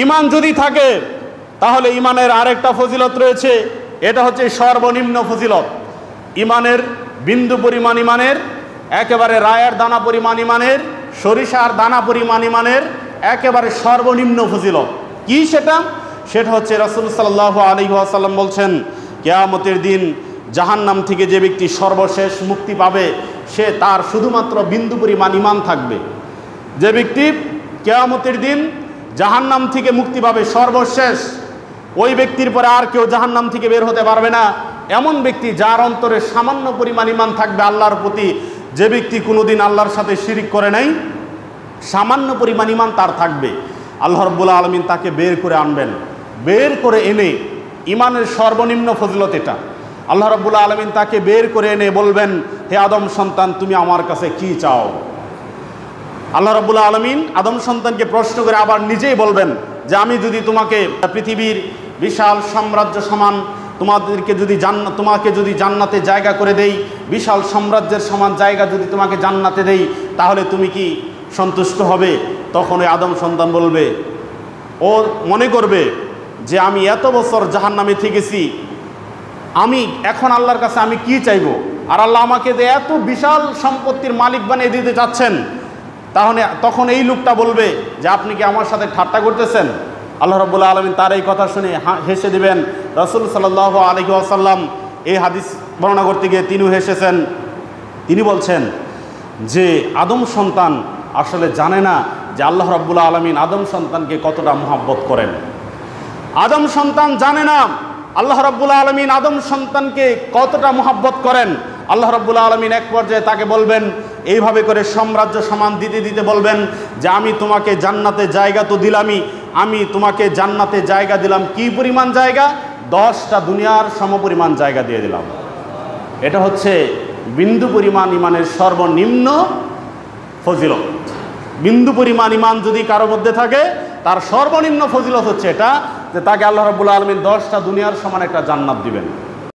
ঈমান যদি থাকে তাহলে ঈমানের আরেকটা ফজিলত রয়েছে, এটা হচ্ছে সর্বনিম্ন ফজিলত। ঈমানের বিন্দু পরিমাণ ঈমানের, একেবারে রায়ের দানা পরিমাণ ঈমানের, সরিষার দানা পরিমাণ ঈমানের একেবারে সর্বনিম্ন ফজিলত। কি সেটা? সেটা হচ্ছে রাসূল সাল্লাল্লাহু আলাইহি ওয়াসাল্লাম বলছেন, কিয়ামতের দিন জাহান্নাম থেকে যে ব্যক্তি সর্বশেষ মুক্তি পাবে, সে তার শুধুমাত্র বিন্দু পরিমাণ ঈমান থাকবে। যে ব্যক্তি কিয়ামতের দিন জাহান্নাম থেকে মুক্তি পাবে সর্বশেষ, ওই ব্যক্তির পরে আর কেউ জাহান্নাম থেকে বের হতে পারবে না। এমন ব্যক্তি যার অন্তরে সামান্য পরিমাণ ঈমান থাকবে আল্লাহর প্রতি, যে ব্যক্তি কোনোদিন আল্লাহর সাথে শিরিক করে নাই, সামান্য পরিমাণ ঈমান তার থাকবে। আল্লাহ রাব্বুল আলামিন তাকে বের করে আনবেন, বের করে এনে, ঈমানের সর্বনিম্ন ফজিলত এটা, আল্লাহ রাব্বুল আলামিন তাকে বের করে এনে বলবেন, হে আদম সন্তান, তুমি আমার কাছে কি চাও? আল্লাহ রাব্বুল আলামিন আদম সন্তানকে প্রশ্ন করে আবার নিজেই বলবেন যে আমি যদি তোমাকে পৃথিবীর বিশাল সাম্রাজ্য সমান তোমাকে যদি জান্নাতে জায়গা করে দেই, বিশাল সাম্রাজ্যের সমান জায়গা যদি তোমাকে জান্নাতে দেই, তাহলে তুমি কি সন্তুষ্ট হবে? তখন ওই আদম সন্তান বলবে, ও মনে করবে যে আমি এত বছর জাহান্নামে থেকেছি, আমি এখন আল্লাহর কাছে আমি কি চাইবো? আর আল্লাহ আমাকে যে এত বিশাল সম্পত্তির মালিক বানিয়ে দিতে চাচ্ছেন, তাহলে তখন এই লোকটা বলবে যে আপনি কি আমার সাথে ঠাট্টা করতেছেন? আল্লাহ রাব্বুল আলামিন তার এই কথা শুনে হেসে দিবেন। রাসূল সাল্লাল্লাহু আলাইহি ওয়াসাল্লাম এই হাদিস বর্ণনা করতে গিয়ে তিনিও হেসেছেন। তিনি বলছেন যে আদম সন্তান আসলে জানে না যে আল্লাহ রাব্বুল আলামিন আদম সন্তানকে কতটা মহব্বত করেন। আদম সন্তান জানে না আল্লাহ রাব্বুল আলামিন আদম সন্তানকে কতটা মহব্বত করেন। আল্লাহ রাব্বুল আলামিন এক পর্যায়ে তাকে বলবেন, এইভাবে করে সাম্রাজ্য সমান দিতে দিতে বলবেন যে আমি তোমাকে জান্নাতে জায়গা তো দিলামই, আমি তোমাকে জান্নাতে জায়গা দিলাম কি পরিমাণ জায়গা? 10টা দুনিয়ার সমপরিমাণ জায়গা দিয়ে দিলাম। এটা হচ্ছে বিন্দু পরিমাণ ঈমানের সর্বনিম্ন ফজিলত। বিন্দু পরিমাণ ঈমান যদি কারো মধ্যে থাকে, তার সর্বনিম্ন ফজিলত হচ্ছে এটা যে তাকে আল্লাহ রাব্বুল আলামিন 10টা দুনিয়ার সমান একটা জান্নাত দিবেন।